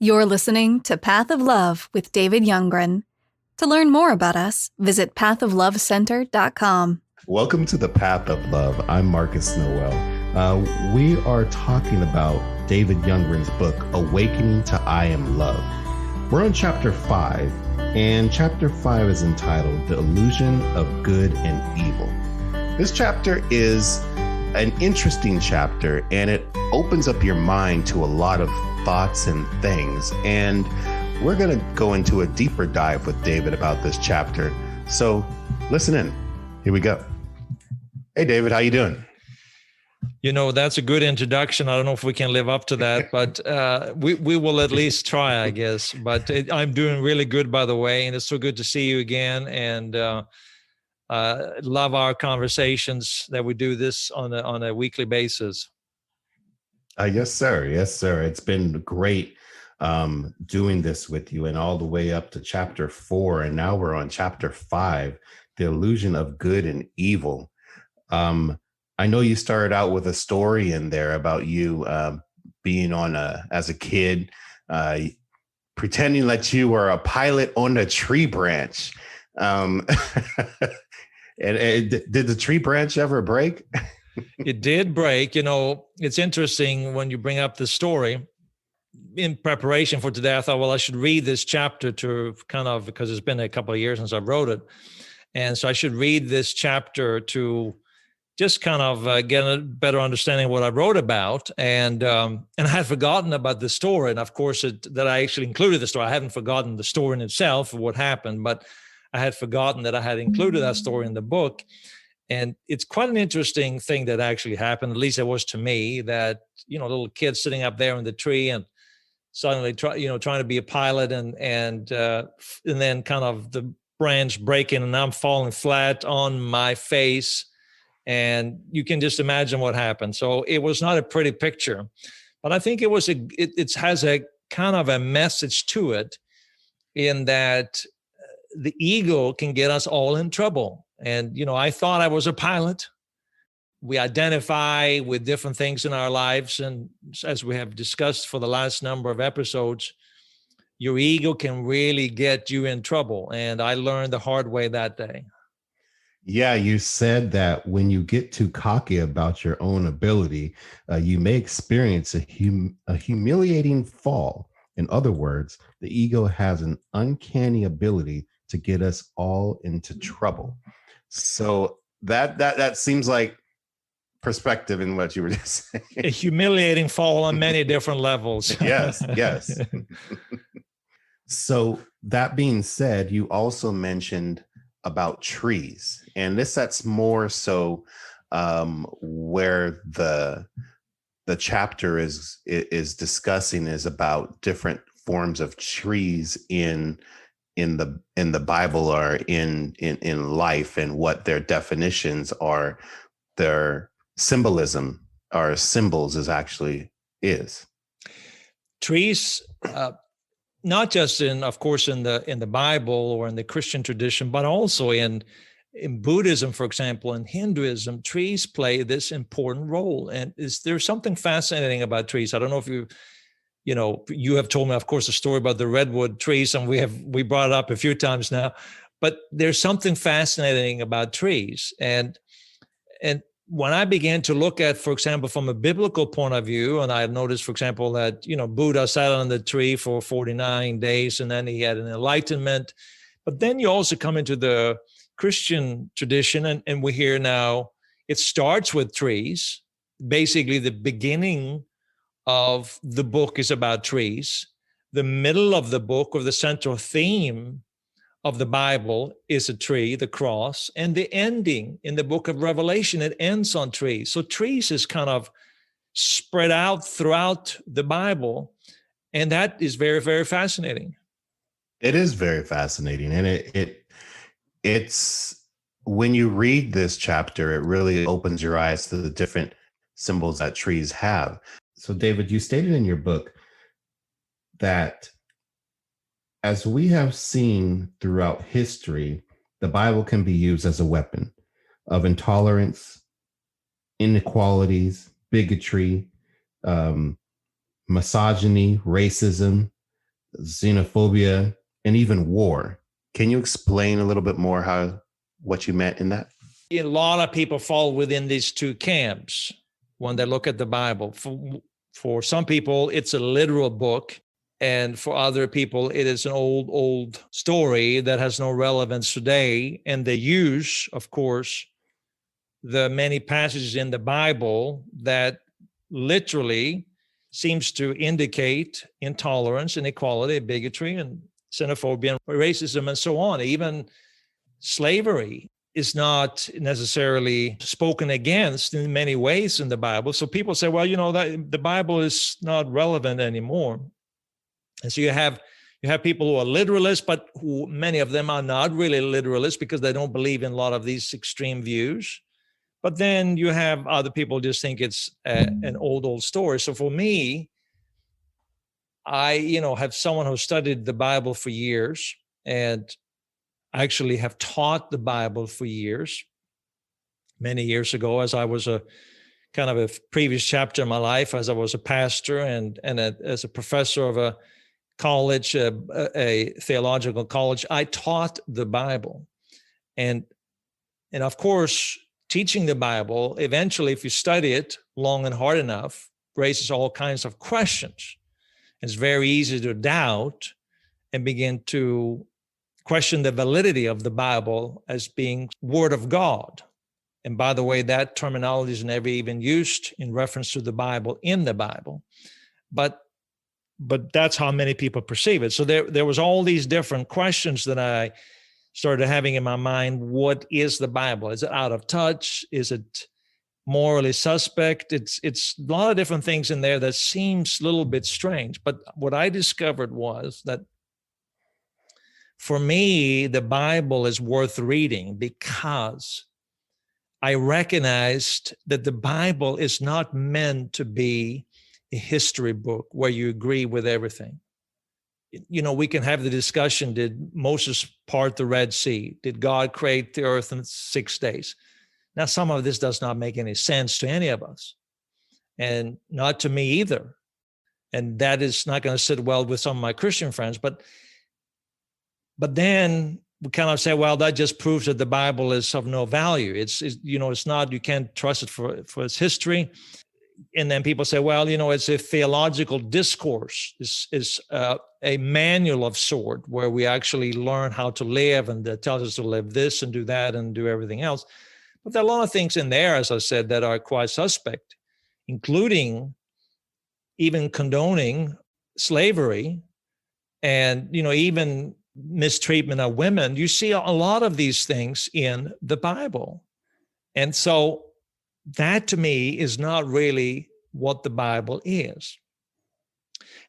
You're listening to Path of Love with David Youngren. To learn more about us, visit pathoflovecenter.com. Welcome to the Path of Love. I'm Marcus Noel. We are talking about David Youngren's book, Awakening to I Am Love. We're on chapter 5, and chapter 5 is entitled The Illusion of Good and Evil. This chapter is an interesting chapter, and it opens up your mind to a lot of thoughts and things. And we're going to go into a deeper dive with David about this chapter. So listen in. Here we go. Hey, David, how you doing? You know, that's a good introduction. I don't know if we can live up to that, but we will at least try, I guess. But I'm doing really good, by the way, and it's so good to see you again. And love our conversations that we do this on a weekly basis. Yes, sir. Yes, sir. It's been great doing this with you, and all the way up to chapter 4. And now we're on chapter 5, The Illusion of Good and Evil. I know you started out with a story in there about you being as a kid, pretending that you were a pilot on a tree branch. And did the tree branch ever break? It did break. You know, it's interesting when you bring up the story. In preparation for today, I thought, well, I should read this chapter to because it's been a couple of years since I wrote it. And so I should read this chapter to just get a better understanding of what I wrote about. And I had forgotten about the story. And of course, that I actually included the story. I hadn't forgotten the story in itself of what happened, but I had forgotten that I had included that story in the book. And it's quite an interesting thing that actually happened, at least it was to me, that, little kid sitting up there in the tree and suddenly trying to be a pilot and then kind of the branch breaking and I'm falling flat on my face. And you can just imagine what happened. So it was not a pretty picture, but I think it has a kind of a message to it in that the ego can get us all in trouble. And, I thought I was a pilot. We identify with different things in our lives. And as we have discussed for the last number of episodes, your ego can really get you in trouble. And I learned the hard way that day. Yeah, you said that when you get too cocky about your own ability, you may experience a humiliating fall. In other words, the ego has an uncanny ability to get us all into trouble. So that seems like perspective in what you were just saying. A humiliating fall on many different levels. Yes. So that being said, you also mentioned about trees, and that's more so where the chapter is discussing is about different forms of trees in the Bible or in life, and what their definitions are, their symbolism or symbols is. Trees, not just in the Bible or in the Christian tradition, but also in Buddhism, for example, in Hinduism, trees play this important role. And there's something fascinating about trees. I don't know if you have told me, of course, a story about the redwood trees, and we brought it up a few times now, but there's something fascinating about trees. And when I began to look at, for example, from a biblical point of view, and I noticed, for example, that, Buddha sat on the tree for 49 days and then he had an enlightenment. But then you also come into the Christian tradition, and we hear now it starts with trees. Basically, the beginning of the book is about trees. The middle of the book, or the central theme of the Bible, is a tree, the cross, and the ending in the book of Revelation, it ends on trees. So trees is kind of spread out throughout the Bible, and that is very, very fascinating. It is very fascinating, and it's when you read this chapter, it really opens your eyes to the different symbols that trees have. So, David, you stated in your book that as we have seen throughout history, the Bible can be used as a weapon of intolerance, inequalities, bigotry, misogyny, racism, xenophobia, and even war. Can you explain a little bit more what you meant in that? A lot of people fall within these two camps when they look at the Bible. For some people, it's a literal book. And for other people, it is an old story that has no relevance today. And they use, of course, the many passages in the Bible that literally seems to indicate intolerance, inequality, bigotry, and xenophobia, and racism, and so on. Even slavery is not necessarily spoken against in many ways in the Bible. So people say, well, that the Bible is not relevant anymore. And so you have people who are literalists, but who many of them are not really literalists because they don't believe in a lot of these extreme views. But then you have other people just think it's an old story. So for me, I, have someone who studied the Bible for years and actually have taught the Bible for years. Many years ago, as I was a kind of a previous chapter in my life, as I was a pastor and as a professor of a college, a theological college, I taught the Bible. And of course, teaching the Bible, eventually, if you study it long and hard enough, raises all kinds of questions. It's very easy to doubt and begin to question the validity of the Bible as being Word of God. And by the way, that terminology is never even used in reference to the Bible in the Bible. But that's how many people perceive it. So there was all these different questions that I started having in my mind. What is the Bible? Is it out of touch? Is it morally suspect? It's a lot of different things in there that seems a little bit strange. But what I discovered was that for me, the Bible is worth reading because I recognized that the Bible is not meant to be a history book where you agree with everything. We can have the discussion, did Moses part the Red Sea? Did God create the earth in 6 days? Now, some of this does not make any sense to any of us, and not to me either. And that is not going to sit well with some of my Christian friends. But then we kind of say, well, that just proves that the Bible is of no value. It's not, you can't trust it for its history. And then people say, well, it's a theological discourse. It's a manual of sort where we actually learn how to live, and that tells us to live this and do that and do everything else. But there are a lot of things in there, as I said, that are quite suspect, including even condoning slavery and, even mistreatment of women. You see a lot of these things in the Bible. And so that to me is not really what the Bible is.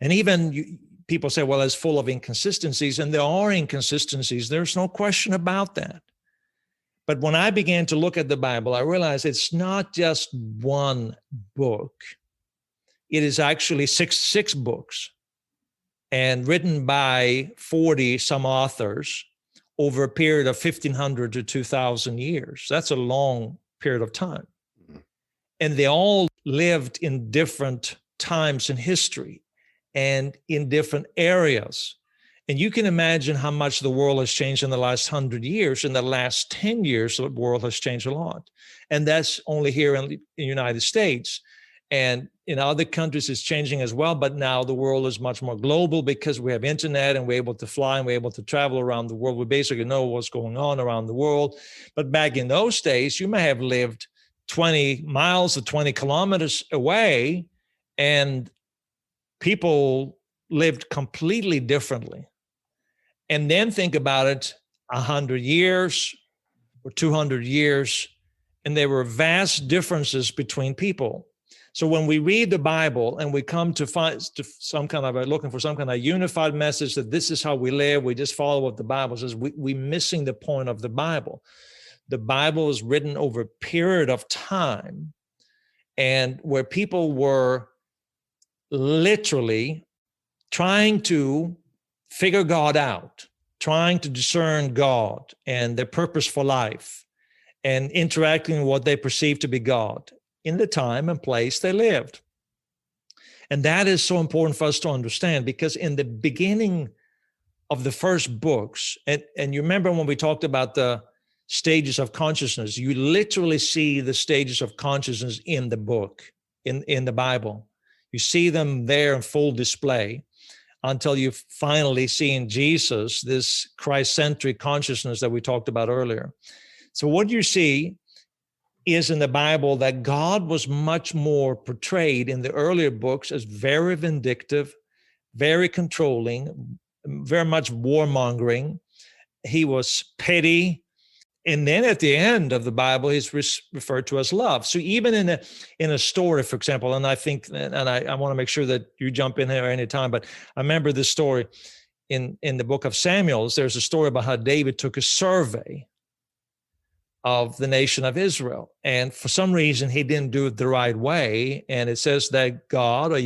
And even people say, well, it's full of inconsistencies, and there are inconsistencies. There's no question about that. But when I began to look at the Bible, I realized it's not just one book. It is actually six books, and written by 40 some authors over a period of 1,500 to 2,000 years. That's a long period of time. And they all lived in different times in history and in different areas. And you can imagine how much the world has changed in the last 100 years. In the last 10 years, the world has changed a lot. And that's only here in the United States. And in other countries, it's changing as well. But now the world is much more global because we have internet and we're able to fly and we're able to travel around the world. We basically know what's going on around the world. But back in those days, you may have lived 20 miles or 20 kilometers away, and people lived completely differently. And then think about it, 100 years or 200 years, and there were vast differences between people. So when we read the Bible and we come to find some kind of looking for some kind of unified message that this is how we live, we just follow what the Bible says, we're missing the point of the Bible. The Bible is written over a period of time, and where people were literally trying to figure God out, trying to discern God and their purpose for life, and interacting with what they perceived to be God in the time and place they lived. And that is so important for us to understand, because in the beginning of the first books, and you remember when we talked about the stages of consciousness, you literally see the stages of consciousness in the book, in the Bible. You see them there in full display until you finally see in Jesus this Christ-centric consciousness that we talked about earlier. So what you see is in the Bible that God was much more portrayed in the earlier books as very vindictive, very controlling, very much warmongering. He was petty. And then at the end of the Bible, he's referred to as love. So even in a story, for example, and I think, and I want to make sure that you jump in here anytime, but I remember this story in the book of Samuel. There's a story about how David took a survey of the nation of Israel. And for some reason, he didn't do it the right way. And it says that God, or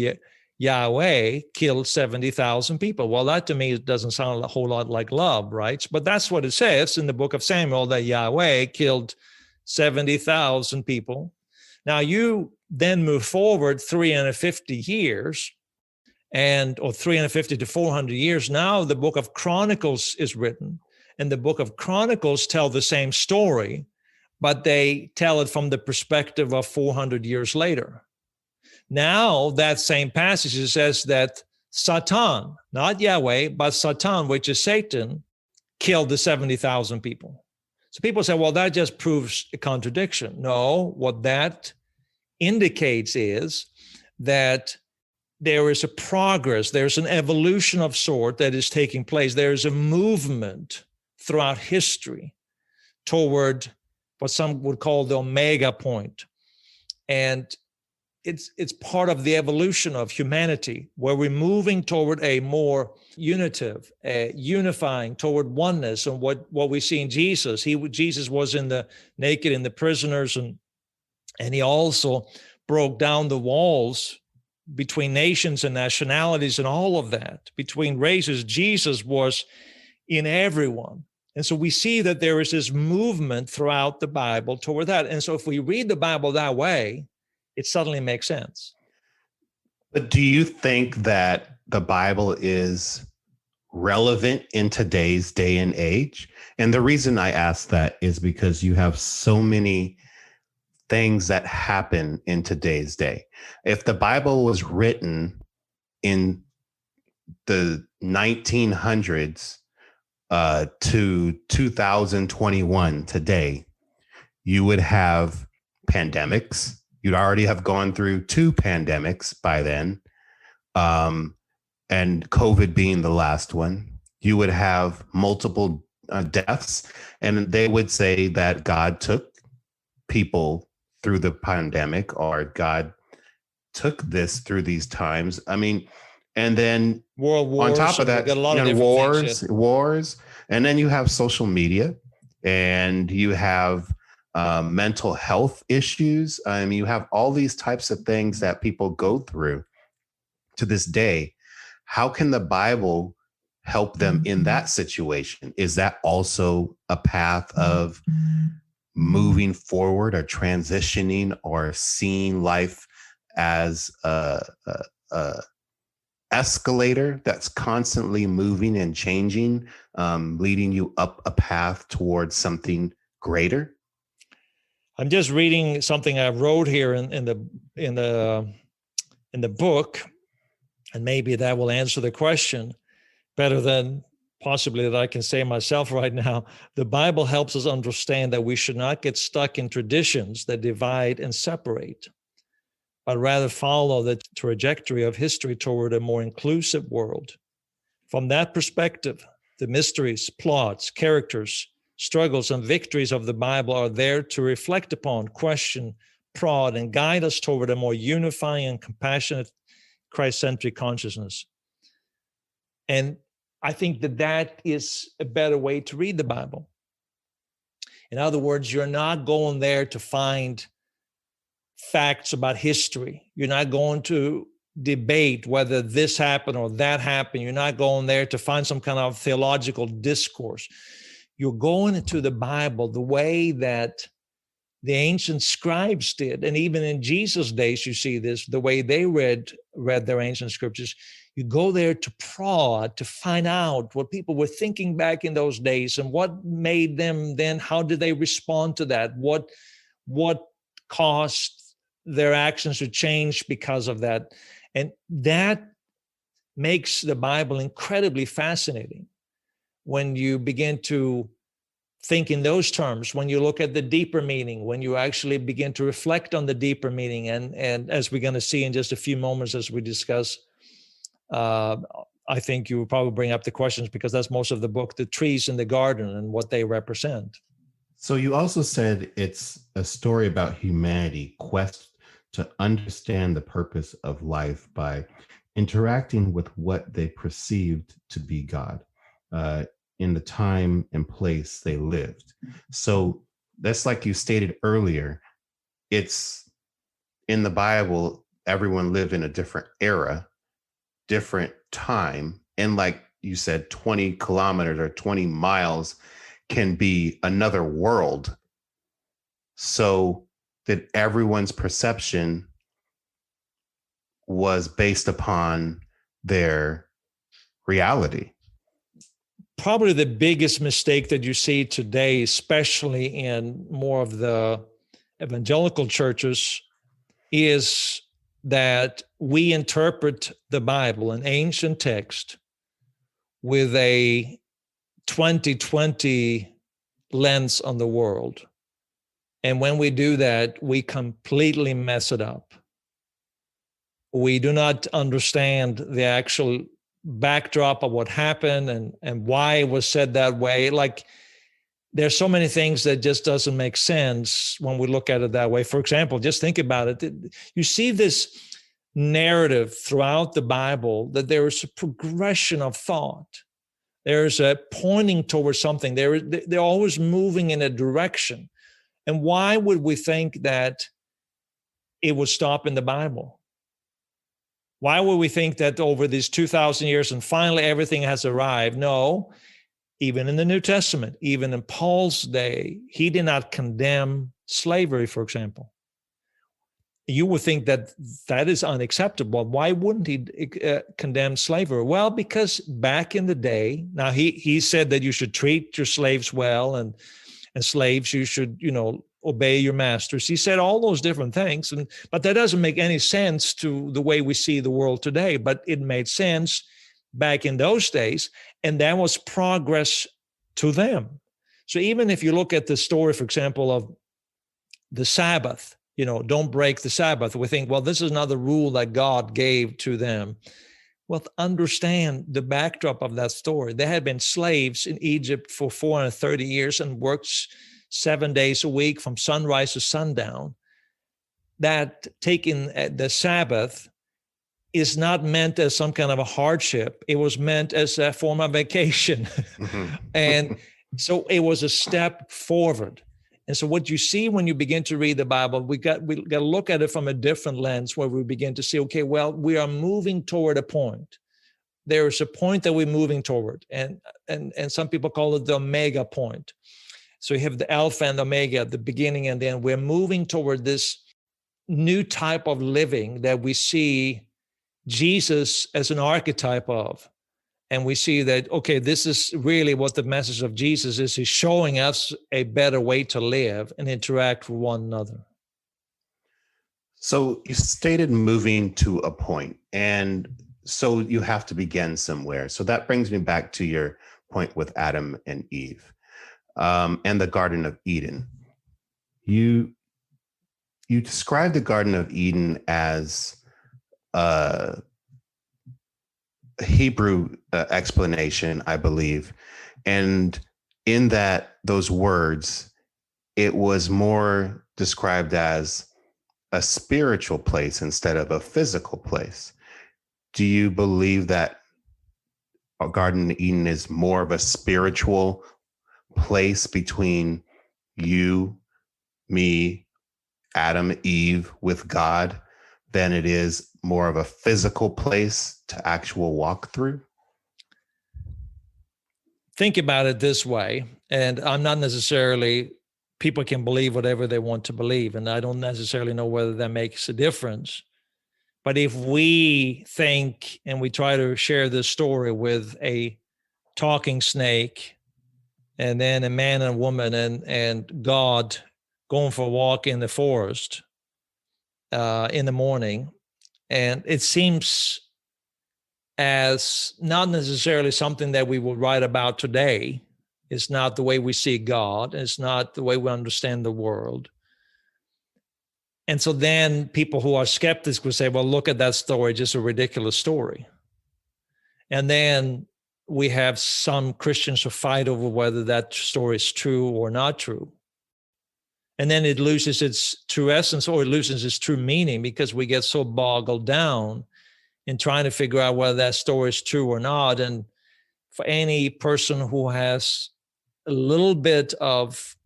Yahweh, killed 70,000 people. Well, that to me doesn't sound a whole lot like love, right? But that's what it says in the book of Samuel, that Yahweh killed 70,000 people. Now you then move forward 350 years, or 350 to 400 years. Now the book of Chronicles is written, and the book of Chronicles tell the same story, but they tell it from the perspective of 400 years later. Now, that same passage says that Satan, not Yahweh, but Satan, which is Satan, killed the 70,000 people. So people say, well, that just proves a contradiction. No, what that indicates is that there is a progress, there's an evolution of sort that is taking place. There is a movement throughout history toward what some would call the omega point. And it's part of the evolution of humanity, where we're moving toward a more unitive, unifying, toward oneness. And what we see in Jesus, Jesus was naked in the prisoners, and he also broke down the walls between nations and nationalities and all of that, between races. Jesus was in everyone. And so we see that there is this movement throughout the Bible toward that. And so if we read the Bible that way, it suddenly makes sense. But do you think that the Bible is relevant in today's day and age? And the reason I ask that is because you have so many things that happen in today's day. If the Bible was written in the 1900s to 2021 today, you would have pandemics. You'd already have gone through 2 pandemics by then, and COVID being the last one. You would have multiple deaths, and they would say that God took people through the pandemic, or God took this through these times. I mean, and then world wars, on top of that, wars, and then you have social media, and you have mental health issues. I mean, you have all these types of things that people go through to this day. How can the Bible help them in that situation? Is that also a path of moving forward, or transitioning, or seeing life as a escalator that's constantly moving and changing, leading you up a path towards something greater? I'm just reading something I wrote here in the book, and maybe that will answer the question better than possibly that I can say myself right now. The Bible helps us understand that we should not get stuck in traditions that divide and separate, but rather follow the trajectory of history toward a more inclusive world. From that perspective, the mysteries, plots, characters, struggles, and victories of the Bible are there to reflect upon, question, prod, and guide us toward a more unifying and compassionate Christ-centric consciousness. And I think that is a better way to read the Bible. In other words, you're not going there to find facts about history. You're not going to debate whether this happened or that happened. You're not going there to find some kind of theological discourse. You're going into the Bible the way that the ancient scribes did. And even in Jesus' days, you see this, the way they read their ancient scriptures. You go there to prod, to find out what people were thinking back in those days and what made them then, how did they respond to that? What caused their actions to change because of that? And that makes the Bible incredibly fascinating when you begin to think in those terms, when you look at the deeper meaning, when you actually begin to reflect on the deeper meaning. And as we're going to see in just a few moments as we discuss, I think you will probably bring up the questions, because that's most of the book, the trees in the garden and what they represent. So you also said it's a story about humanity quest to understand the purpose of life by interacting with what they perceived to be God in the time and place they lived. So that's, like you stated earlier, it's in the Bible, everyone lived in a different era, different time. And like you said, 20 kilometers or 20 miles can be another world. So that everyone's perception was based upon their reality. Probably the biggest mistake that you see today, especially in more of the evangelical churches, is that we interpret the Bible, an ancient text, with a 2020 lens on the world. And when we do that, we completely mess it up. We do not understand the actual backdrop of what happened and why it was said that way. Like, there's so many things that just doesn't make sense when we look at it that way. For example, just think about it. You see this narrative throughout the Bible that there is a progression of thought. There's a pointing towards something. They're always moving in a direction. And why would we think that it would stop in the Bible? Why would we think that over these 2,000 years and finally everything has arrived? No, even in the New Testament, even in Paul's day, he did not condemn slavery, for example. You would think that that is unacceptable. Why wouldn't he condemn slavery? Well, because back in the day, now he said that you should treat your slaves well, and slaves, you should, obey your masters. He said all those different things, but that doesn't make any sense to the way we see the world today. But it made sense back in those days, and that was progress to them. So even if you look at the story, for example, of the Sabbath, don't break the Sabbath, we think, well, this is another rule that God gave to them. Well, understand the backdrop of that story. They had been slaves in Egypt for 430 years and worked 7 days a week from sunrise to sundown. That taking the Sabbath is not meant as some kind of a hardship. It was meant as a form of vacation. Mm-hmm. And so it was a step forward. And so what you see when you begin to read the Bible, we got to look at it from a different lens, where we begin to see, okay, well, we are moving toward a point. There is a point that we're moving toward. And some people call it the omega point. So you have the alpha and omega, the beginning and the end. We're moving toward this new type of living that we see Jesus as an archetype of. And we see that, okay, this is really what the message of Jesus is. He's showing us a better way to live and interact with one another. So you stated moving to a point, and so you have to begin somewhere. So that brings me back to your point with Adam and Eve and the Garden of Eden. You described the Garden of Eden as a Hebrew explanation, I believe. And in those words, it was more described as a spiritual place instead of a physical place. Do you believe that a Garden of Eden is more of a spiritual place between you, me, Adam, Eve, with God, than it is more of a physical place to actual walk through? Think about it this way, and I'm not necessarily people can believe whatever they want to believe. And I don't necessarily know whether that makes a difference. But if we think and we try to share this story with a talking snake and then a man and a woman and God going for a walk in the forest in the morning, and it seems as not necessarily something that we would write about today. It's not the way we see God. It's not the way we understand the world. And so then people who are skeptics will say, well, look at that story, just a ridiculous story. And then we have some Christians who fight over whether that story is true or not true. And then it loses its true essence, or it loses its true meaning, because we get so boggled down in trying to figure out whether that story is true or not. And for any person who has a little bit of,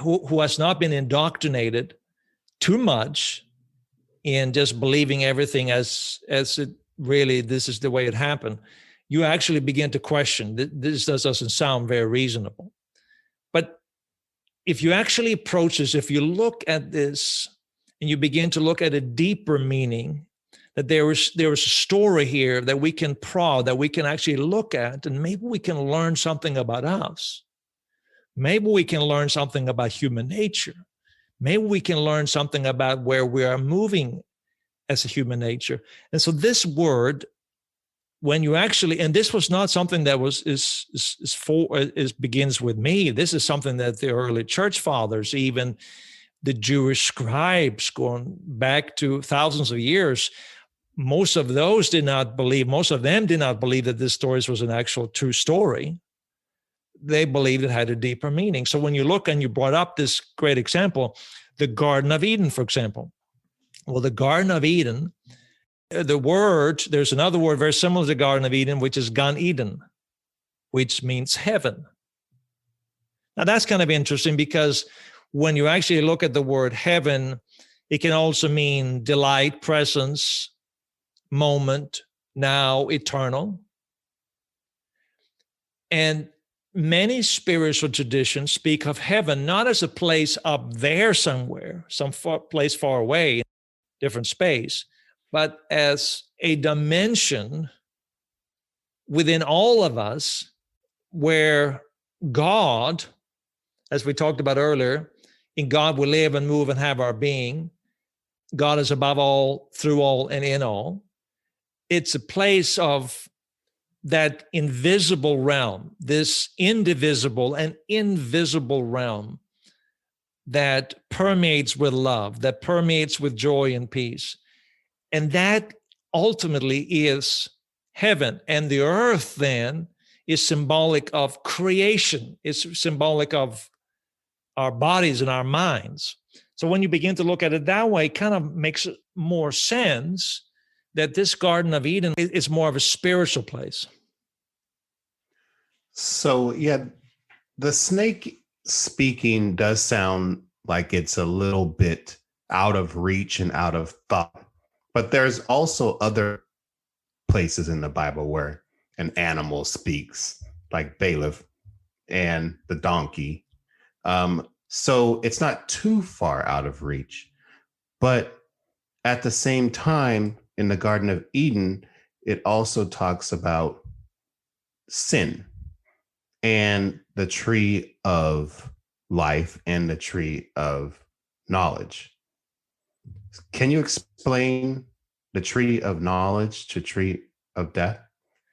who has not been indoctrinated too much in just believing everything as it really, this is the way it happened, you actually begin to question, this doesn't sound very reasonable. But if you actually approach this, if you look at this and you begin to look at a deeper meaning, that there is a story here that we can prod, that we can actually look at, and maybe we can learn something about us. Maybe we can learn something about human nature. Maybe we can learn something about where we are moving as a human nature. And so this word, when you actually, and this was not something that begins with me. This is something that the early church fathers, even the Jewish scribes going back to thousands of years, most of them did not believe that this story was an actual true story. They believed it had a deeper meaning. So when you look, and you brought up this great example, the Garden of Eden, for example. Well, the Garden of Eden, there's another word very similar to the Garden of Eden, which is Gan Eden, which means heaven. Now that's kind of interesting, because when you actually look at the word heaven, it can also mean delight, presence, moment, now, eternal. And many spiritual traditions speak of heaven not as a place up there somewhere, some place far away, different space, but as a dimension within all of us where God, as we talked about earlier, in God we live and move and have our being. God is above all, through all, and in all. It's a place of that invisible realm, this indivisible and invisible realm that permeates with love, that permeates with joy and peace. And that ultimately is heaven. And the earth then is symbolic of creation. It's symbolic of our bodies and our minds. So when you begin to look at it that way, it kind of makes more sense that this Garden of Eden is more of a spiritual place. So, yeah, the snake speaking does sound like it's a little bit out of reach and out of thought. But there's also other places in the Bible where an animal speaks, like Balak and the donkey. So it's not too far out of reach. But at the same time, in the Garden of Eden, it also talks about sin and the tree of life and the tree of knowledge. Can you explain the tree of knowledge to tree of death?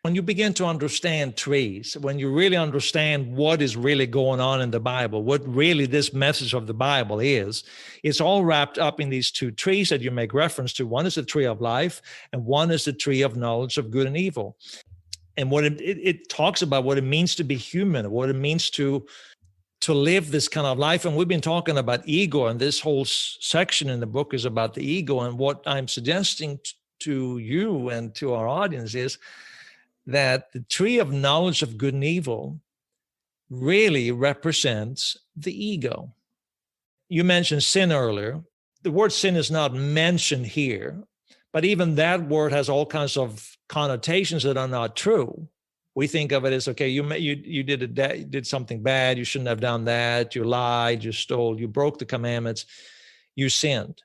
When you begin to understand trees, when you really understand what is really going on in the Bible, what really this message of the Bible is, it's all wrapped up in these two trees that you make reference to. One is the tree of life, and one is the tree of knowledge of good and evil. And what it talks about what it means to be human, what it means to live this kind of life. And we've been talking about ego, and this whole section in the book is about the ego. And what I'm suggesting to you and to our audience is that the tree of knowledge of good and evil really represents the ego. You mentioned sin earlier. The word sin is not mentioned here, but even that word has all kinds of connotations that are not true. We think of it as, okay, you did something bad. You shouldn't have done that. You lied, you stole, you broke the commandments, you sinned.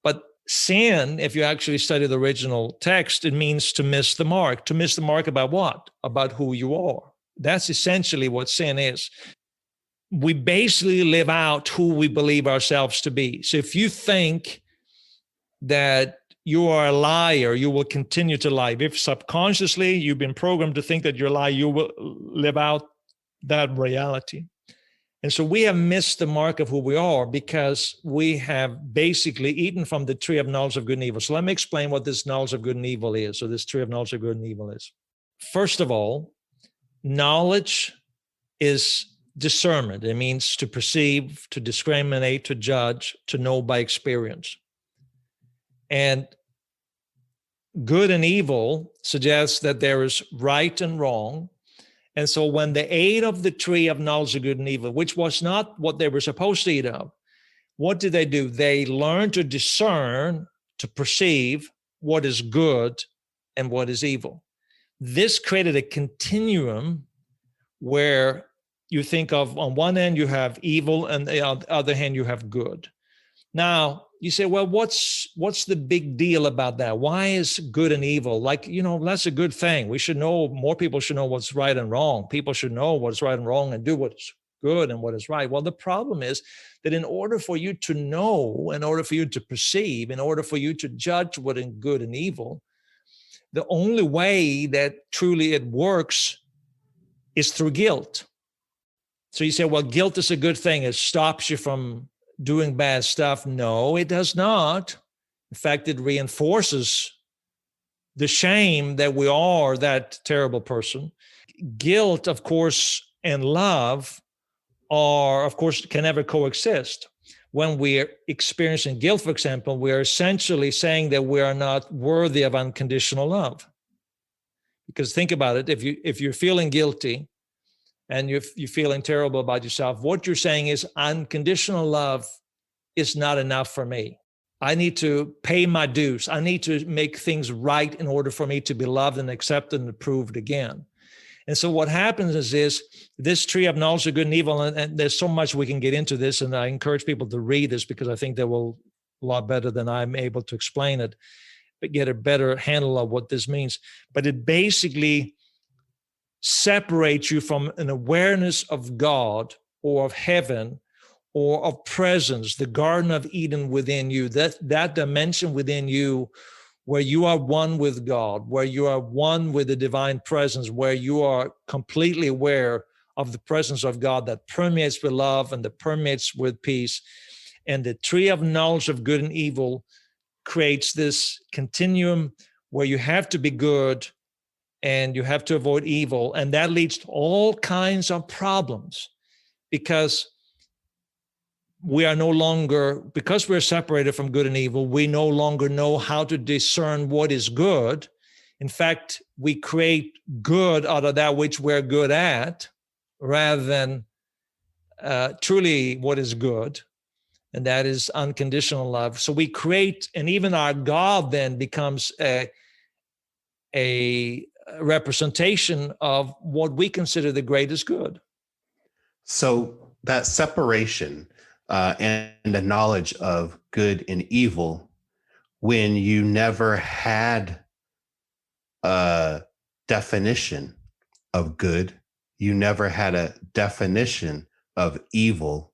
But sin, if you actually study the original text, it means to miss the mark. To miss the mark about what? About who you are. That's essentially what sin is. We basically live out who we believe ourselves to be. So if you think that you are a liar, you will continue to lie. If subconsciously you've been programmed to think that you're a liar, you will live out that reality. And so we have missed the mark of who we are because we have basically eaten from the tree of knowledge of good and evil. So let me explain what this knowledge of good and evil is, or this tree of knowledge of good and evil is. First of all, knowledge is discernment. It means to perceive, to discriminate, to judge, to know by experience. And good and evil suggests that there is right and wrong. And so when they ate of the tree of knowledge of good and evil, which was not what they were supposed to eat of, what did they do? They learned to discern, to perceive what is good and what is evil. This created a continuum where you think of, on one end, you have evil, and on the other hand, you have good. Now, you say, well, what's the big deal about that? Why is good and evil? Like, that's a good thing. We should know, more people should know what's right and wrong. People should know what's right and wrong and do what's good and what is right. Well, the problem is that in order for you to know, in order for you to perceive, in order for you to judge what is good and evil, the only way that truly it works is through guilt. So you say, well, guilt is a good thing. It stops you from doing bad stuff. No, it does not. In fact, it reinforces the shame that we are that terrible person. Guilt, of course, and love can never coexist. When we're experiencing guilt, for example, we are essentially saying that we are not worthy of unconditional love. Because think about it, if you're feeling guilty and you're feeling terrible about yourself, what you're saying is unconditional love is not enough for me. I need to pay my dues. I need to make things right in order for me to be loved and accepted and approved again. And so what happens is this tree of knowledge of good and evil, and there's so much we can get into this, and I encourage people to read this because I think they will a lot better than I'm able to explain it, but get a better handle of what this means. But it basically separates you from an awareness of God or of heaven or of presence, the Garden of Eden within you, that dimension within you where you are one with God, where you are one with the divine presence, where you are completely aware of the presence of God that permeates with love and that permeates with peace. And the tree of knowledge of good and evil creates this continuum where you have to be good and you have to avoid evil. And that leads to all kinds of problems because we are no longer, because we're separated from good and evil, we no longer know how to discern what is good. In fact, we create good out of that which we're good at rather than truly what is good. And that is unconditional love. So we create, and even our God then becomes a representation of what we consider the greatest good. So that separation and the knowledge of good and evil, when you never had a definition of good, you never had a definition of evil,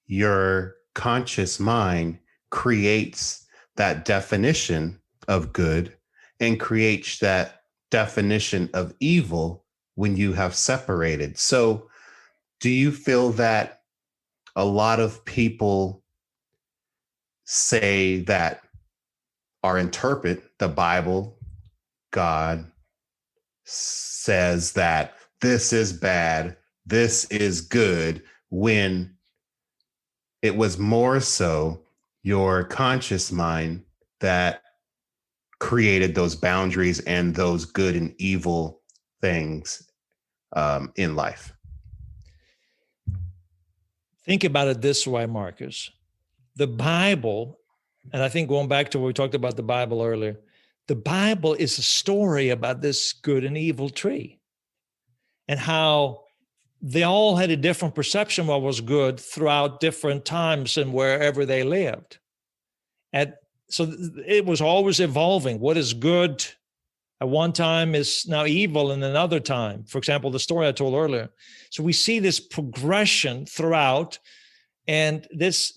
your conscious mind creates that definition of good and creates that definition of evil when you have separated. So do you feel that a lot of people say that or interpret the Bible, God says that this is bad, this is good, when it was more so your conscious mind that created those boundaries and those good and evil things in life? Think about it this way, Marcus. The Bible, and I think going back to what we talked about the Bible earlier, the Bible is a story about this good and evil tree. and how they all had a different perception of what was good throughout different times and wherever they lived. So it was always evolving. What is good at one time is now evil in another time. For example, the story I told earlier. So we see this progression throughout, and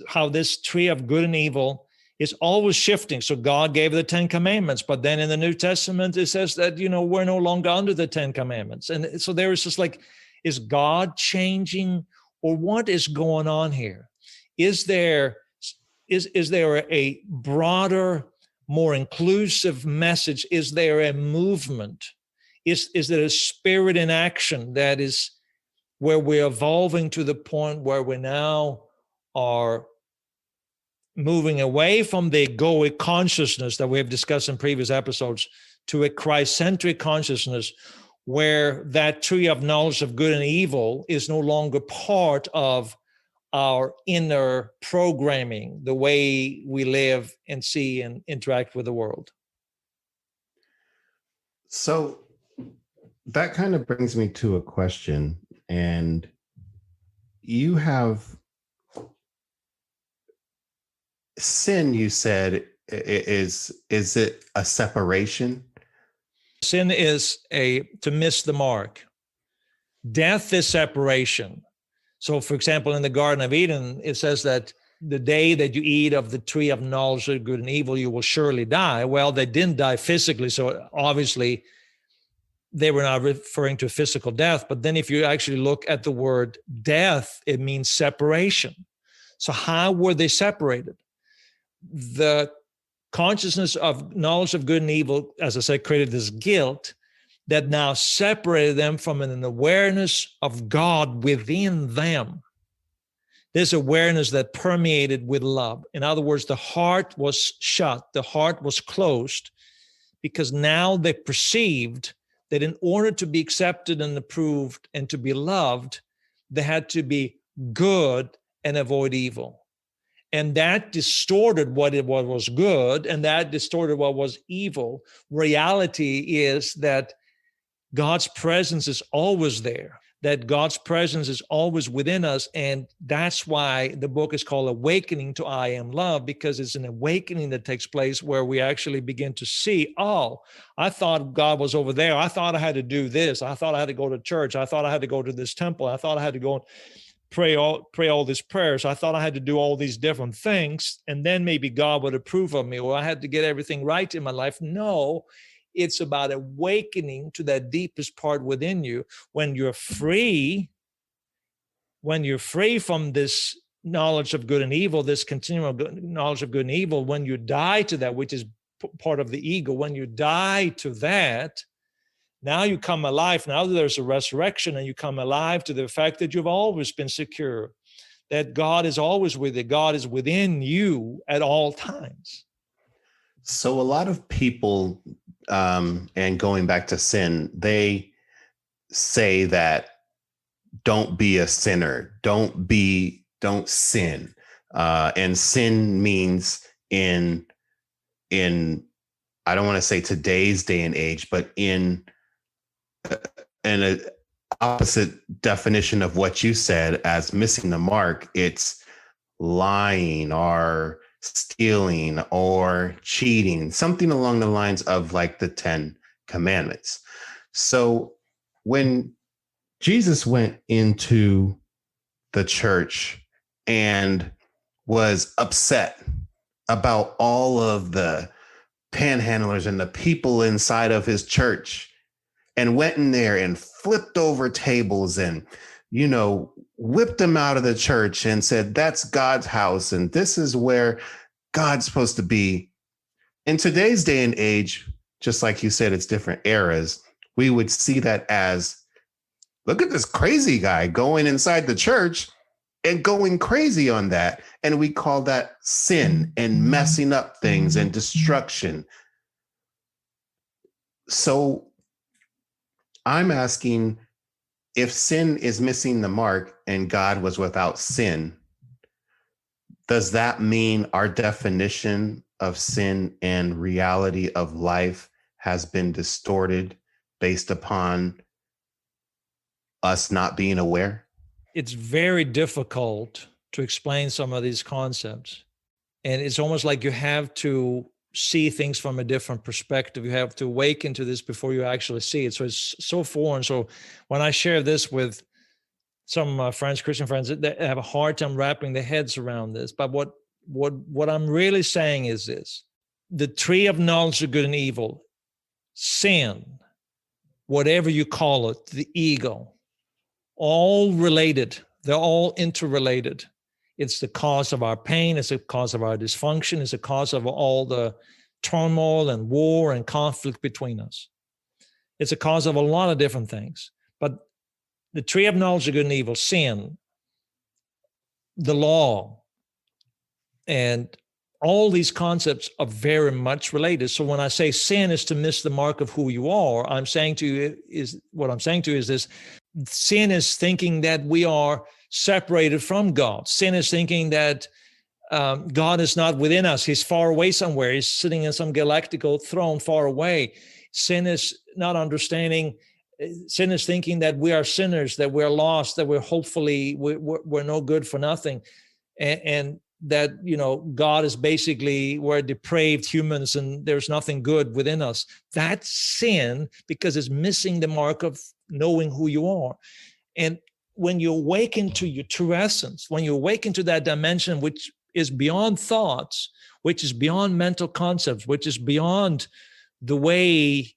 how this tree of good and evil is always shifting. So God gave the 10 commandments, but then in the New Testament, it says that, we're no longer under the 10 commandments. And so there is just like, is God changing, or what is going on here? Is there a broader, more inclusive message? Is there a movement? Is there a spirit in action that is where we're evolving to the point where we now are moving away from the egoic consciousness that we have discussed in previous episodes to a Christ-centric consciousness, where that tree of knowledge of good and evil is no longer part of our inner programming, the way we live and see and interact with the world. So that kind of brings me to a question, and you have sin, you said, is it a separation? Sin is to miss the mark. Death is separation. So, for example, in the Garden of Eden, it says that the day that you eat of the tree of knowledge of good and evil, you will surely die. Well, they didn't die physically, so obviously they were not referring to physical death. But then if you actually look at the word death, it means separation. So how were they separated? The consciousness of knowledge of good and evil, as I said, created this guilt that now separated them from an awareness of God within them. This awareness that permeated with love. In other words, the heart was shut, the heart was closed, because now they perceived that in order to be accepted and approved and to be loved, they had to be good and avoid evil. And that distorted what was good, and that distorted what was evil. Reality is that God's presence is always there, that God's presence is always within us. And that's why the book is called Awakening to I Am Love, because it's an awakening that takes place where we actually begin to see, oh, I thought God was over there. I thought I had to do this. I thought I had to go to church. I thought I had to go to this temple. I thought I had to go and pray all these prayers. I thought I had to do all these different things, and then maybe God would approve of me, or I had to get everything right in my life. No, it's about awakening to that deepest part within you. When you're free from this knowledge of good and evil, this continual knowledge of good and evil, when you die to that, which is part of the ego, when you die to that, now you come alive. Now there's a resurrection, and you come alive to the fact that you've always been secure, that God is always with you. God is within you at all times. So a lot of people, and going back to sin, they say that don't be a sinner, don't sin. And sin means in I don't want to say today's day and age, but in an opposite definition of what you said as missing the mark, it's lying or stealing or cheating, something along the lines of like the 10 commandments. So when Jesus went into the church and was upset about all of the panhandlers and the people inside of his church, and went in there and flipped over tables and, whipped them out of the church and said, that's God's house, and this is where God's supposed to be. In today's day and age, just like you said, it's different eras. We would see that as, look at this crazy guy going inside the church and going crazy on that. And we call that sin and messing up things and destruction. So I'm asking, if sin is missing the mark and God was without sin, does that mean our definition of sin and reality of life has been distorted based upon us not being aware? It's very difficult to explain some of these concepts. And it's almost like you have to see things from a different perspective. You have to awaken to this before you actually see it. So it's so foreign. So when I share this with some of my friends, Christian friends, they have a hard time wrapping their heads around this. But what I'm really saying is this: the tree of knowledge of good and evil, sin, whatever you call it, the ego, all related. They're all interrelated. It's the cause of our pain. It's the cause of our dysfunction. It's the cause of all the turmoil and war and conflict between us. It's a cause of a lot of different things. But the tree of knowledge of good and evil, sin, the law, and all these concepts are very much related. So when I say sin is to miss the mark of who you are, I'm saying to you is this: sin is thinking that we are separated from God. Sin is thinking that God is not within us. He's far away somewhere. He's sitting in some galactical throne far away. Sin is not understanding. Sin is thinking that we are sinners, that we're lost, that we're no good for nothing. And that, God is basically, we're depraved humans and there's nothing good within us. That's sin, because it's missing the mark of knowing who you are. And when you awaken to your true essence, when you awaken to that dimension, which is beyond thoughts, which is beyond mental concepts, which is beyond the way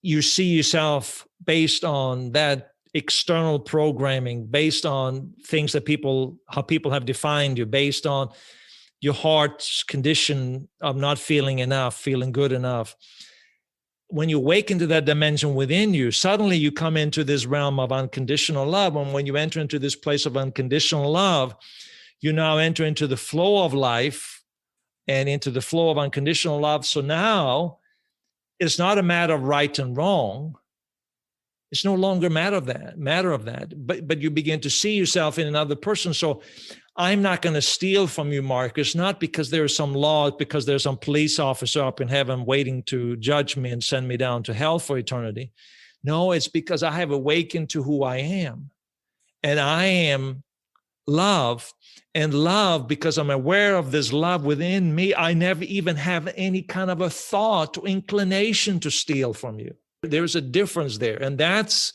you see yourself based on that external programming, based on things that how people have defined you, based on your heart's condition of not feeling enough, feeling good enough. When you awaken to that dimension within you, suddenly you come into this realm of unconditional love. And when you enter into this place of unconditional love, you now enter into the flow of life and into the flow of unconditional love. So now it's not a matter of right and wrong. It's no longer a matter of that. But you begin to see yourself in another person. So I'm not going to steal from you, Marcus, not because there's some law, because there's some police officer up in heaven waiting to judge me and send me down to hell for eternity. No, it's because I have awakened to who I am. And I am love. And love, because I'm aware of this love within me, I never even have any kind of a thought or inclination to steal from you. There's a difference there. And that's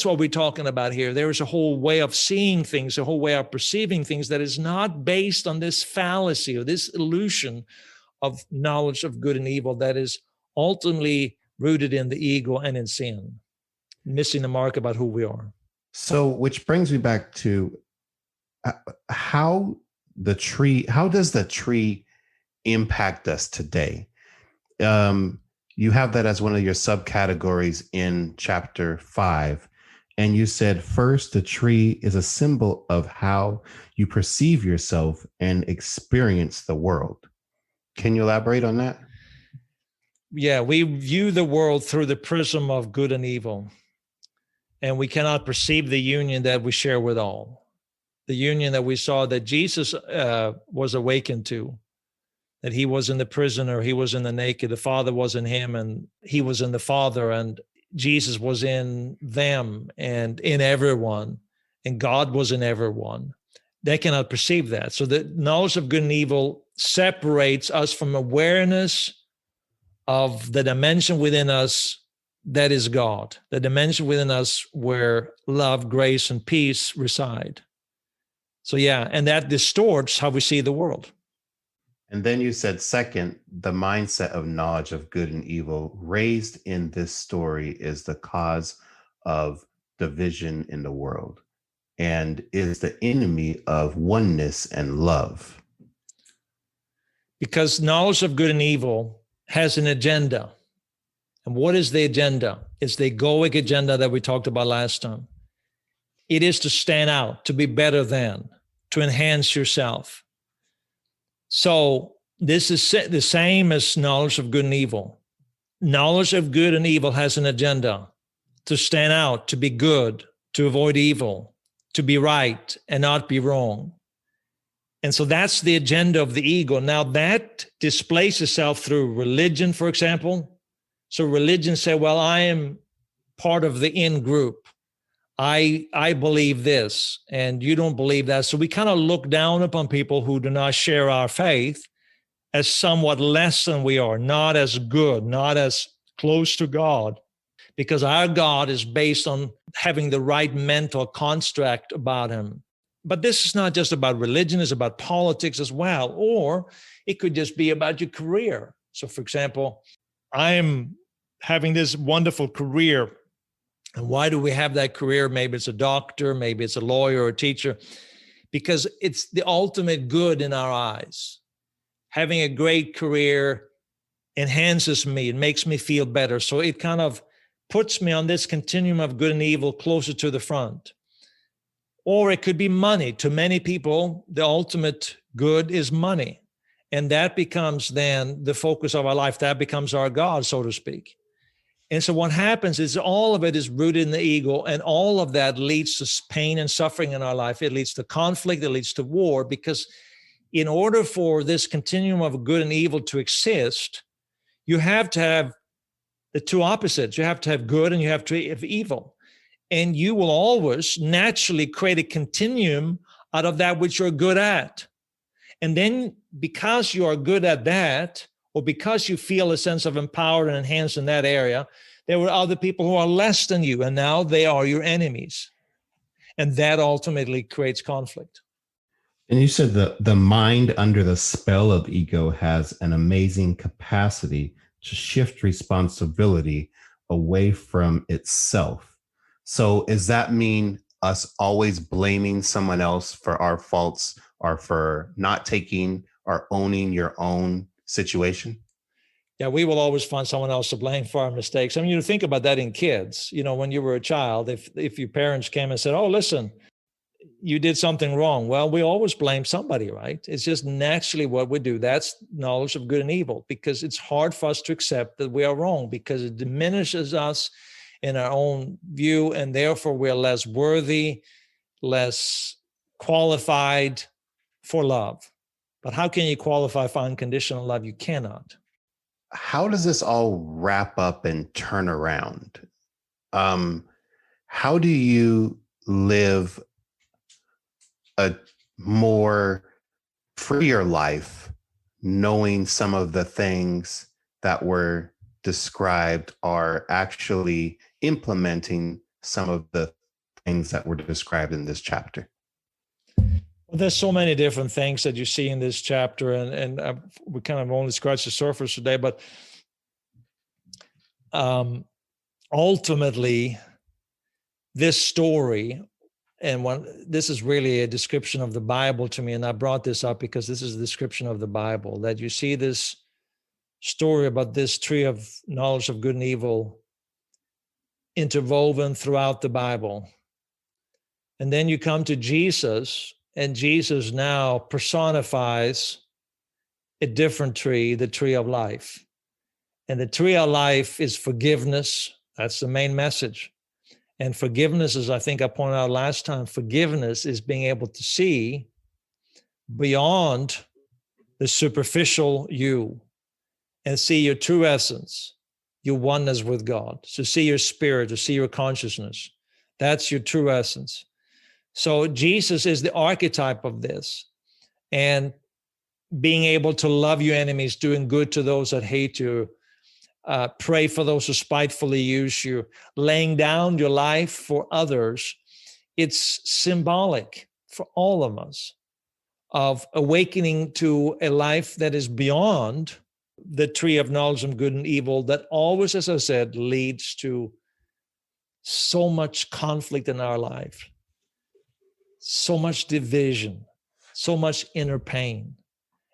what we're talking about here. There is a whole way of seeing things, a whole way of perceiving things that is not based on this fallacy or this illusion of knowledge of good and evil that is ultimately rooted in the ego and in sin, missing the mark about who we are. So, which brings me back to how does the tree impact us today? You have that as one of your subcategories in chapter 5. And you said, first, the tree is a symbol of how you perceive yourself and experience the world. Can you elaborate on that? Yeah, we view the world through the prism of good and evil. And we cannot perceive the union that we share with all. The union that we saw that Jesus was awakened to. That he was in the prisoner, he was in the naked, the Father was in him, and he was in the Father, and Jesus was in them and in everyone, and God was in everyone. They cannot perceive that. So the knowledge of good and evil separates us from awareness of the dimension within us that is God, the dimension within us where love, grace, and peace reside. So yeah, and that distorts how we see the world. And then you said, second, the mindset of knowledge of good and evil raised in this story is the cause of division in the world and is the enemy of oneness and love. Because knowledge of good and evil has an agenda. And what is the agenda? It's the egoic agenda that we talked about last time. It is to stand out, to be better than, to enhance yourself. So this is the same as knowledge of good and evil. Knowledge of good and evil has an agenda: to stand out, to be good, to avoid evil, to be right and not be wrong. And so that's the agenda of the ego. Now that displays itself through religion, for example. So religion say, well, I am part of the in group. I believe this and you don't believe that. So we kind of look down upon people who do not share our faith as somewhat less than we are, not as good, not as close to God, because our God is based on having the right mental construct about him. But this is not just about religion, it's about politics as well. Or it could just be about your career. So for example, I'm having this wonderful career. And why do we have that career? Maybe it's a doctor, maybe it's a lawyer or a teacher, because it's the ultimate good in our eyes. Having a great career enhances me, it makes me feel better. So it kind of puts me on this continuum of good and evil closer to the front. Or it could be money. To many people, the ultimate good is money. And that becomes then the focus of our life. That becomes our God, so to speak. And so what happens is all of it is rooted in the ego, and all of that leads to pain and suffering in our life. It leads to conflict, it leads to war, because in order for this continuum of good and evil to exist, you have to have the two opposites. You have to have good and you have to have evil. And you will always naturally create a continuum out of that which you're good at. And then because you are good at that, or because you feel a sense of empowered and enhanced in that area, there were other people who are less than you, and now they are your enemies. And that ultimately creates conflict. And you said the mind under the spell of ego has an amazing capacity to shift responsibility away from itself. So does that mean us always blaming someone else for our faults or for not taking or owning your own situation? Yeah, we will always find someone else to blame for our mistakes. I mean, you think about that in kids. You know, when you were a child, if your parents came and said, "Oh, listen, you did something wrong," well, we always blame somebody, right? It's just naturally what we do. That's knowledge of good and evil, because it's hard for us to accept that we are wrong, because it diminishes us in our own view, and therefore we're less worthy, less qualified for love. But how can you qualify for unconditional love? You cannot. How does this all wrap up and turn around? How do you live a more freer life, knowing some of the things that were described are actually implementing some of the things that were described in this chapter? Well, there's so many different things that you see in this chapter, and we kind of only scratched the surface today, but ultimately, this story, and this is really a description of the Bible to me, and I brought this up because this is a description of the Bible, that you see this story about this tree of knowledge of good and evil interwoven throughout the Bible. And then you come to Jesus, and Jesus now personifies a different tree, the tree of life. And the tree of life is forgiveness. That's the main message. And forgiveness, as I think I pointed out last time, forgiveness is being able to see beyond the superficial you and see your true essence, your oneness with God. So see your spirit, to see your consciousness. That's your true essence. So Jesus is the archetype of this. And being able to love your enemies, doing good to those that hate you, pray for those who spitefully use you, laying down your life for others, it's symbolic for all of us of awakening to a life that is beyond the tree of knowledge of good and evil, that always, as I said, leads to so much conflict in our life, so much division, so much inner pain.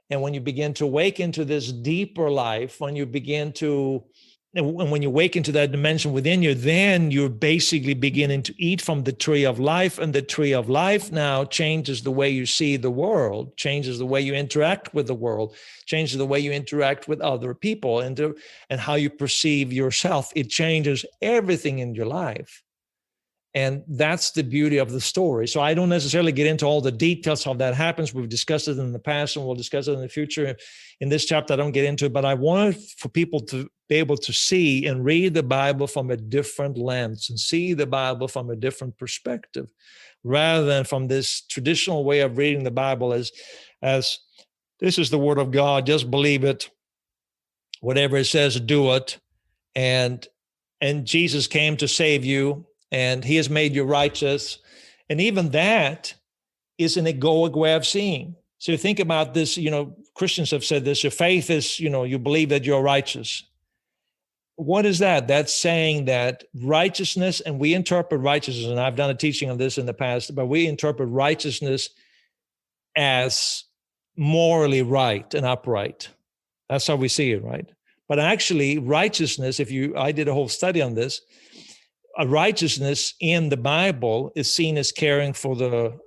And when you begin to wake into this deeper life, when you wake into that dimension within you, then you're basically beginning to eat from the tree of life. And the tree of life now changes the way you see the world, changes the way you interact with the world, changes the way you interact with other people, and how you perceive yourself. It changes everything in your life. And that's the beauty of the story. So I don't necessarily get into all the details how that happens. We've discussed it in the past and we'll discuss it in the future. In this chapter, I don't get into it, but I wanted for people to be able to see and read the Bible from a different lens and see the Bible from a different perspective, rather than from this traditional way of reading the Bible as this is the word of God, just believe it, whatever it says, do it. And Jesus came to save you, and he has made you righteous. And even that is an egoic way of seeing. So think about this, Christians have said this, your faith is, you believe that you're righteous. What is that? That's saying that righteousness, and we interpret righteousness, and I've done a teaching on this in the past, but we interpret righteousness as morally right and upright. That's how we see it, right? But actually, righteousness, I did a whole study on this, a righteousness in the Bible is seen as caring for the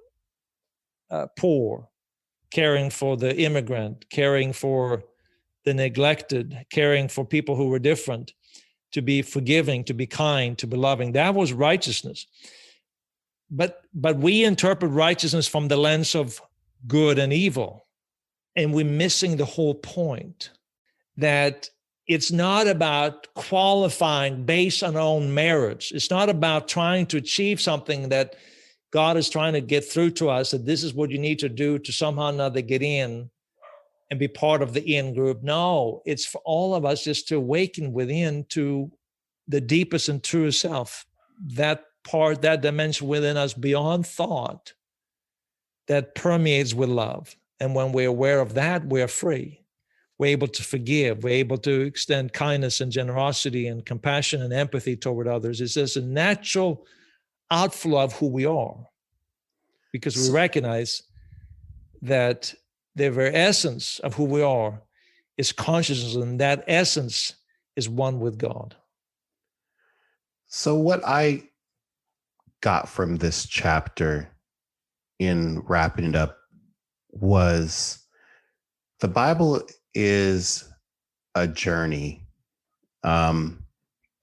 poor, caring for the immigrant, caring for the neglected, caring for people who were different, to be forgiving, to be kind, to be loving. That was righteousness. But we interpret righteousness from the lens of good and evil, and we're missing the whole point, that it's not about qualifying based on our own merits. It's not about trying to achieve something that God is trying to get through to us, that this is what you need to do to somehow or another get in and be part of the in group. No, it's for all of us just to awaken within to the deepest and truest self, that part, that dimension within us beyond thought that permeates with love. And when we're aware of that, we're free. We're able to forgive. We're able to extend kindness and generosity and compassion and empathy toward others. It's just a natural outflow of who we are, because we recognize that the very essence of who we are is consciousness, and that essence is one with God. So what I got from this chapter in wrapping it up was the Bible is a journey.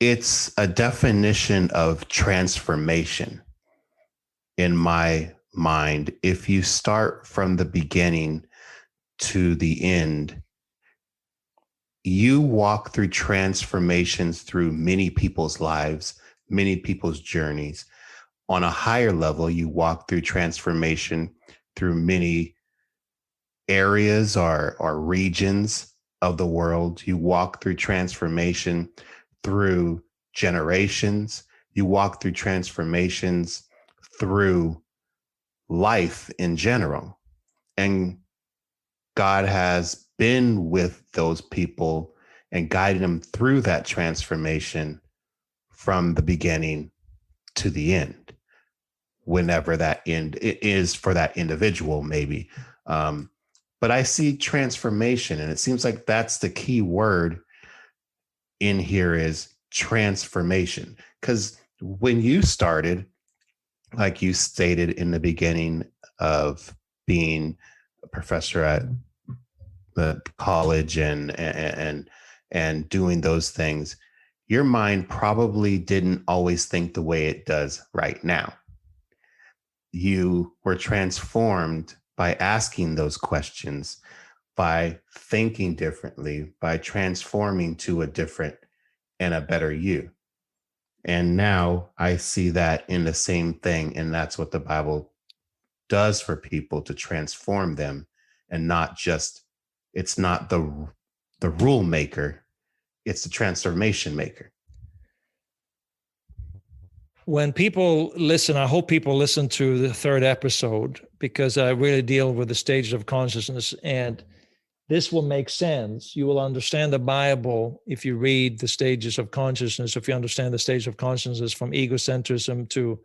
It's a definition of transformation in my mind. If you start from the beginning to the end, you walk through transformations through many people's lives, many people's journeys. On a higher level, you walk through transformation through many areas or regions of the world. You walk through transformation through generations. You walk through transformations through life in general. And God has been with those people and guided them through that transformation from the beginning to the end, whenever that end is for that individual, maybe. But I see transformation, and it seems like that's the key word in here is transformation. Because when you started, like you stated in the beginning of being a professor at the college and doing those things, your mind probably didn't always think the way it does right now. You were transformed by asking those questions, by thinking differently, by transforming to a different and a better you. And now I see that in the same thing. And that's what the Bible does for people, to transform them, and not just, it's not the rule maker, it's the transformation maker. When people listen, I hope people listen to the third episode, because I really deal with the stages of consciousness, and this will make sense. You will understand the Bible if you read the stages of consciousness, if you understand the stage of consciousness from egocentrism to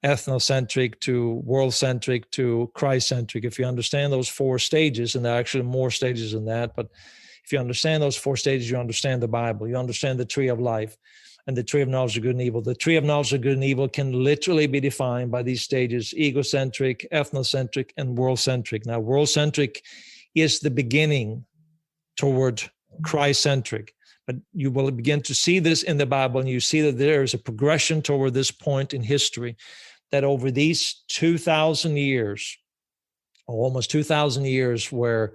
ethnocentric to world-centric to Christ-centric. If you understand those 4 stages, and there are actually more stages than that, but if you understand those 4 stages, you understand the Bible. You understand the tree of life and the tree of knowledge of good and evil. The tree of knowledge of good and evil can literally be defined by these stages: egocentric, ethnocentric, and world-centric. Now, world-centric is the beginning toward Christ-centric. But you will begin to see this in the Bible, and you see that there is a progression toward this point in history, that over these 2,000 years, or almost 2,000 years, where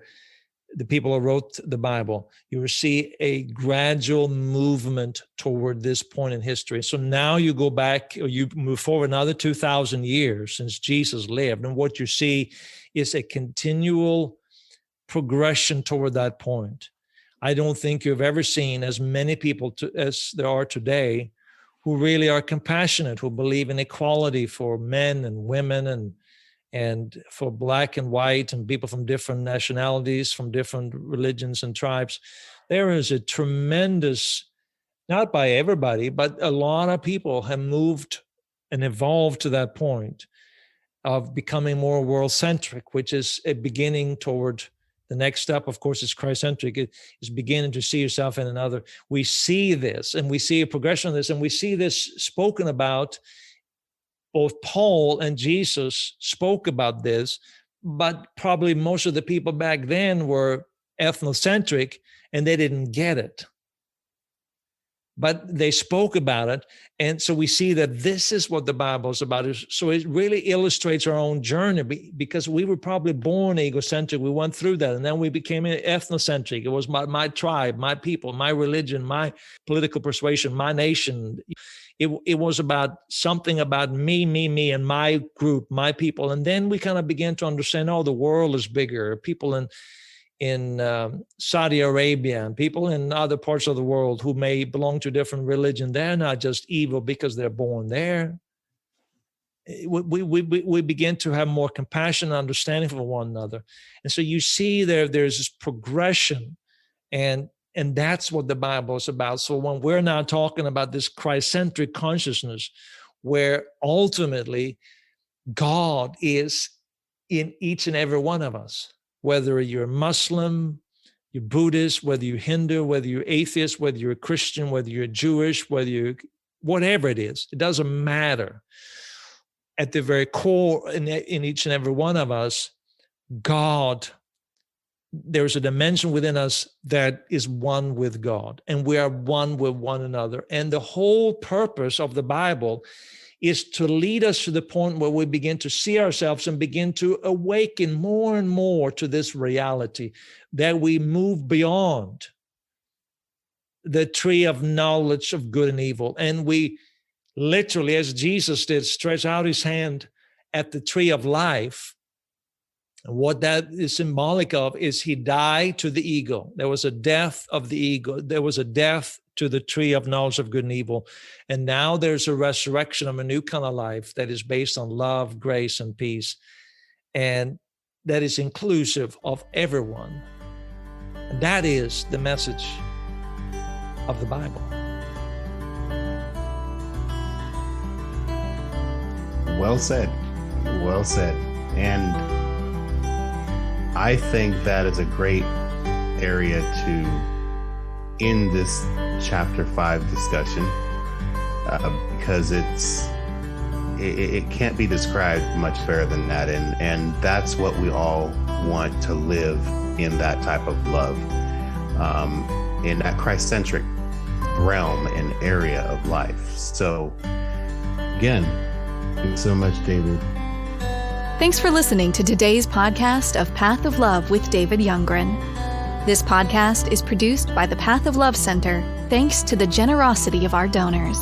the people who wrote the Bible, you will see a gradual movement toward this point in history. So now you go back, or you move forward another 2,000 years since Jesus lived, and what you see is a continual progression toward that point. I don't think you've ever seen as many people as there are today who really are compassionate, who believe in equality for men and women and for black and white and people from different nationalities, from different religions and tribes. There is a tremendous, not by everybody, but a lot of people have moved and evolved to that point of becoming more world-centric, which is a beginning toward the next step, of course, is Christ-centric. It is beginning to see yourself in another. We see this, and we see a progression of this, and we see this spoken about. Both Paul and Jesus spoke about this, but probably most of the people back then were ethnocentric, and they didn't get it. But they spoke about it, and so we see that this is what the Bible is about. So it really illustrates our own journey, because we were probably born egocentric. We went through that, and then we became ethnocentric. It was my tribe, my people, my religion, my political persuasion, my nation. It was about something about me, and my group, my people. And then we kind of began to understand, the world is bigger. People in Saudi Arabia and people in other parts of the world who may belong to a different religion, they're not just evil because they're born there. We begin to have more compassion and understanding for one another. And so you see there's this progression, and that's what the Bible is about. So when we're now talking about this Christ-centric consciousness, where ultimately God is in each and every one of us, whether you're Muslim, you're Buddhist, whether you're Hindu, whether you're atheist, whether you're Christian, whether you're Jewish, whatever it is, it doesn't matter. At the very core, in each and every one of us, God, there's a dimension within us that is one with God, and we are one with one another. And the whole purpose of the Bible is to lead us to the point where we begin to see ourselves and begin to awaken more and more to this reality, that we move beyond the tree of knowledge of good and evil. And we literally, as Jesus did, stretch out his hand at the tree of life. And what that is symbolic of is he died to the ego. There was a death of the ego. There was a death to the tree of knowledge of good and evil. And now there's a resurrection of a new kind of life that is based on love, grace, and peace. And that is inclusive of everyone. And that is the message of the Bible. Well said. Well said. And I think that is a great area to end this chapter 5 discussion, because it can't be described much better than that. And that's what we all want, to live in that type of love, in that Christ-centric realm and area of life. So again, thank you so much, David. Thanks for listening to today's podcast of Path of Love with David Youngren. This podcast is produced by the Path of Love Center, thanks to the generosity of our donors.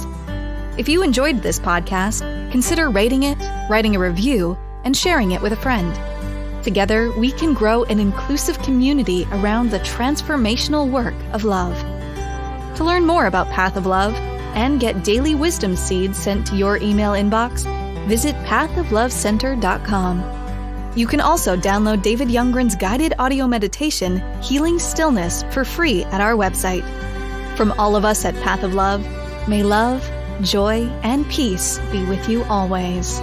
If you enjoyed this podcast, consider rating it, writing a review, and sharing it with a friend. Together, we can grow an inclusive community around the transformational work of love. To learn more about Path of Love and get daily wisdom seeds sent to your email inbox, visit pathoflovecenter.com. You can also download David Youngren's guided audio meditation, Healing Stillness, for free at our website. From all of us at Path of Love, may love, joy, and peace be with you always.